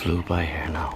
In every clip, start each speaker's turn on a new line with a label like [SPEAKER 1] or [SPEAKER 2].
[SPEAKER 1] flew by here now.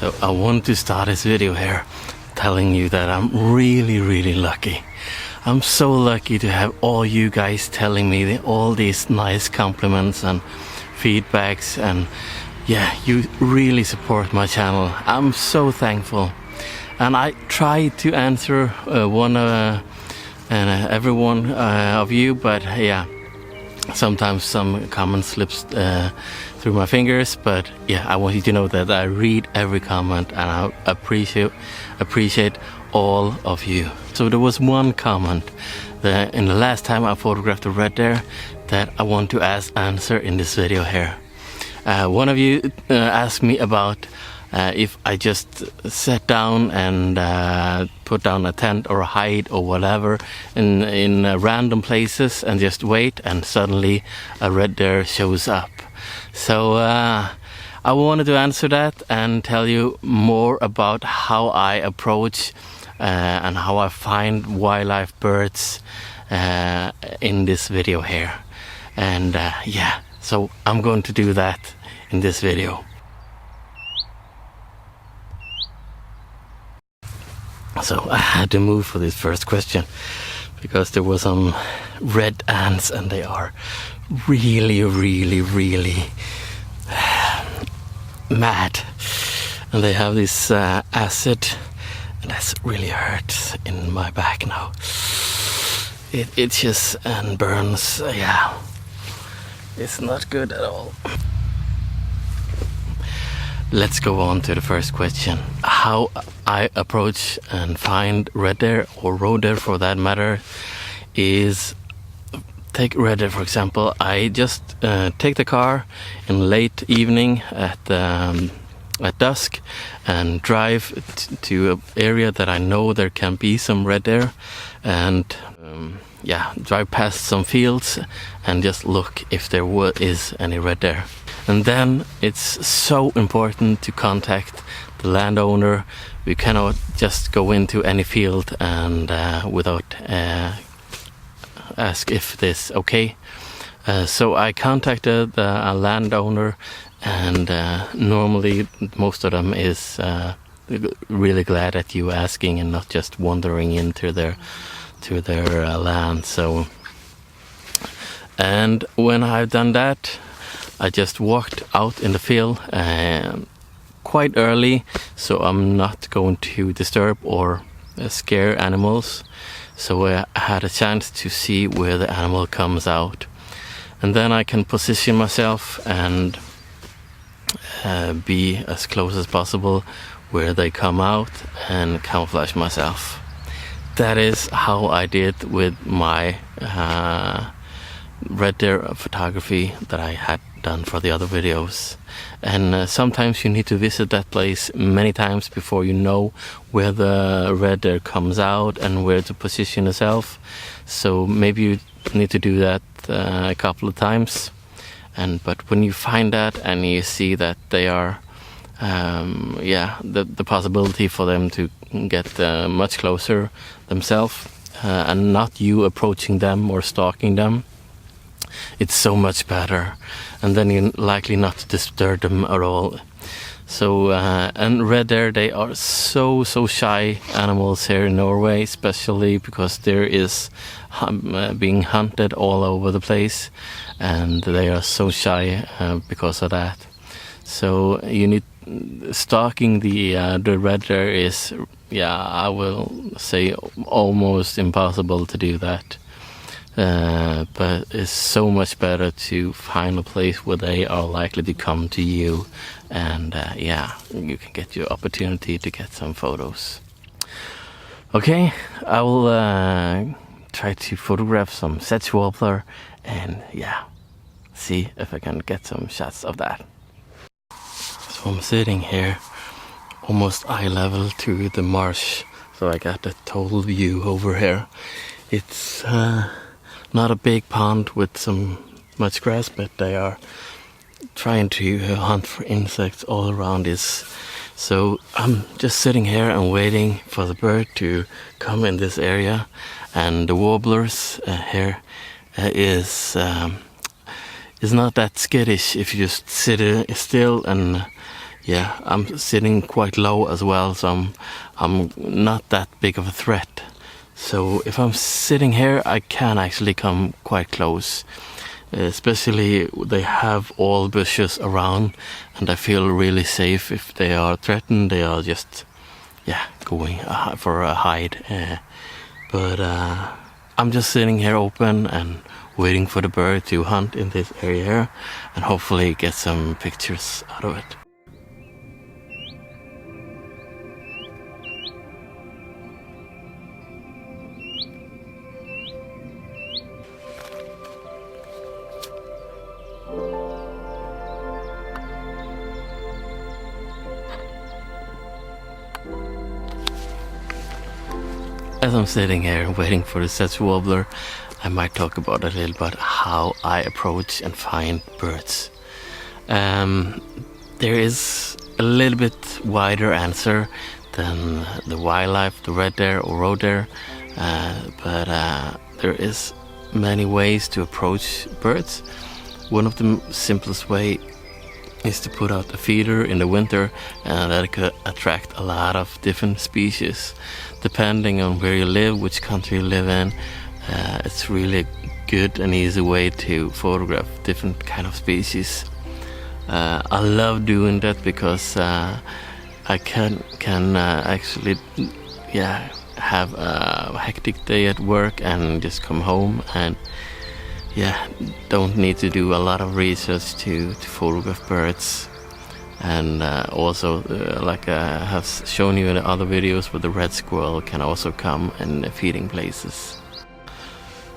[SPEAKER 1] So I want to start this video here telling you that I'm really lucky. I'm so lucky to have all you guys telling me all these nice compliments and feedbacks, and yeah, you really support my channel. I'm so thankful, and I try to answer every one of you, but yeah, sometimes some comment slips through my fingers. But yeah, I want you to know that I read every comment and I appreciate all of you. So there was one comment that in the last time I photographed a red deer that I want to answer in this video here. One of you asked me about if I just sat down and put down a tent or a hide or whatever in random places and just wait, and suddenly a red deer shows up. So I wanted to answer that and tell you more about how I approach and how I find wildlife birds in this video here. And yeah, so I'm going to do that in this video. So I had to move for this first question because there were some red ants and they are really mad, and they have this acid, and that's really hurt in my back now. It itches and burns. Yeah, it's not good at all. Let's go on to the first question. How I approach and find red deer, or roe deer for that matter, is take red deer for example. I just take the car in late evening at dusk and drive to an area that I know there can be some red deer, and yeah, drive past some fields and just look if there is any red deer. And then it's so important to contact the landowner. We cannot just go into any field and without ask if this okay. So I contacted a landowner, and normally most of them is really glad at you asking and not just wandering into their land. So, and when I've done that, I just walked out in the field quite early, so I'm not going to disturb or scare animals. So I had a chance to see where the animal comes out, and then I can position myself and be as close as possible where they come out and camouflage myself. That is how I did with my red deer photography that I had done for the other videos. And sometimes you need to visit that place many times before you know where the red deer comes out and where to position yourself. So maybe you need to do that a couple of times. But when you find that and you see that they are the possibility for them to get much closer themselves, and not you approaching them or stalking them, it's so much better, and then you're likely not to disturb them at all. So and red deer, they are so shy animals here in Norway, especially because there is being hunted all over the place, and they are so shy because of that. So you need stalking the red deer is, yeah, I will say almost impossible to do that. But it's so much better to find a place where they are likely to come to you, and yeah, you can get your opportunity to get some photos. Okay, I will try to photograph some sedge warbler, and yeah, see if I can get some shots of that. So I'm sitting here almost eye level to the marsh, so I got the total view over here. It's not a big pond with some much grass, but they are trying to hunt for insects all around this. So I'm just sitting here and waiting for the bird to come in this area, and the warblers here is not that skittish if you just sit still. And yeah, I'm sitting quite low as well, so I'm not that big of a threat. So if I'm sitting here, I can actually come quite close. Especially they have all bushes around, and I feel really safe. If they are threatened, they are just, yeah, going for a hide. But I'm just sitting here open and waiting for the bird to hunt in this area here, and hopefully get some pictures out of it. As I'm sitting here waiting for the sedge warbler, I might talk about a little bit how I approach and find birds. There is a little bit wider answer than the wildlife, the red deer or roe deer, but there is many ways to approach birds. One of the simplest way is to put out a feeder in the winter, and that could attract a lot of different species. Depending on where you live, which country you live in, it's really good and easy way to photograph different kind of species. I love doing that because I can actually, yeah, have a hectic day at work and just come home and, yeah, don't need to do a lot of research to photograph birds. And also, like I have shown you in the other videos, where the red squirrel can also come in feeding places.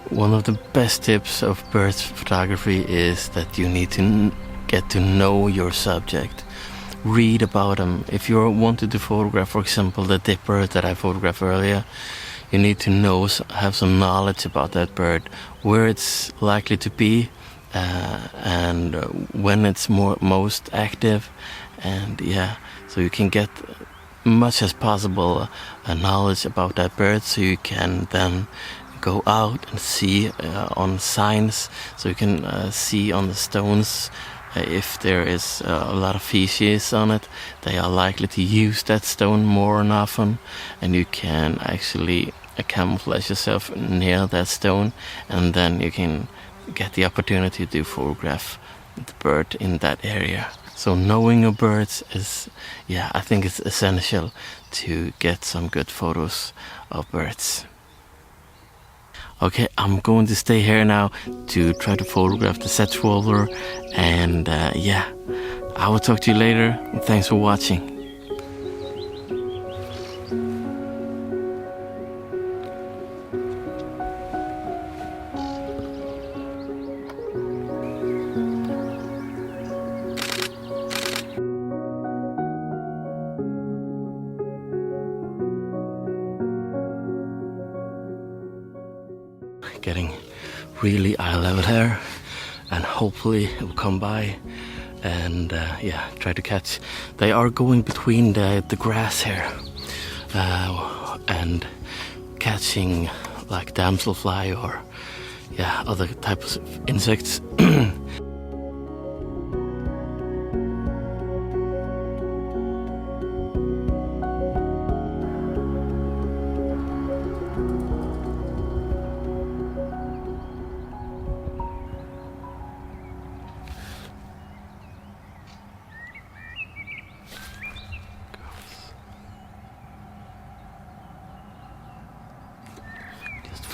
[SPEAKER 1] One of the best tips of birds photography is that you need to get to know your subject. Read about them. If you wanted to photograph, for example, the dipper that I photographed earlier, you need to know, have some knowledge about that bird, where it's likely to be, and when it's most active, and yeah, so you can get much as possible knowledge about that bird, so you can then go out and see on signs, so you can see on the stones if there is a lot of feces on it, they are likely to use that stone more and often, and you can actually camouflage yourself near that stone, and then you can get the opportunity to photograph the bird in that area. So knowing your birds is, yeah, I think it's essential to get some good photos of birds. Okay, I'm going to stay here now to try to photograph the sedge warbler, and yeah, I will talk to you later. Thanks for watching. Getting really eye level here, and hopefully it will come by and yeah, try to catch. They are going between the grass here and catching like damselfly or yeah, other types of insects.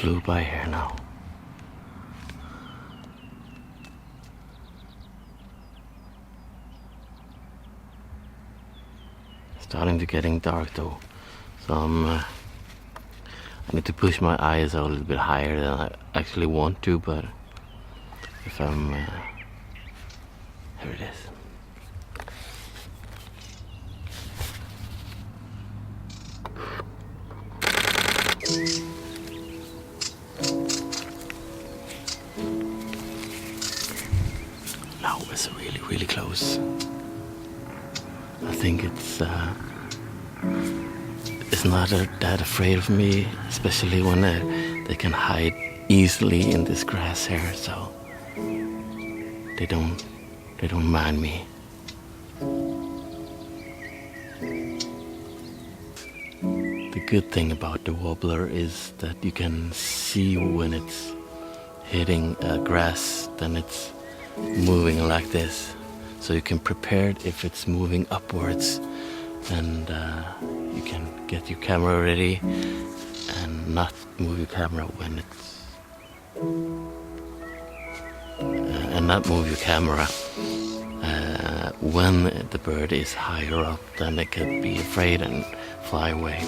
[SPEAKER 1] flew by here now. Starting to getting dark though, so I need to push my eyes a little bit higher than I actually want to, but if I'm here it is. Now it's really close. I think it's not that afraid of me, especially when they can hide easily in this grass here, so they don't mind me. The good thing about the warbler is that you can see when it's hitting grass, then it's moving like this, so you can prepare it if it's moving upwards, and you can get your camera ready and not move your camera when it's when the bird is higher up, then it could be afraid and fly away.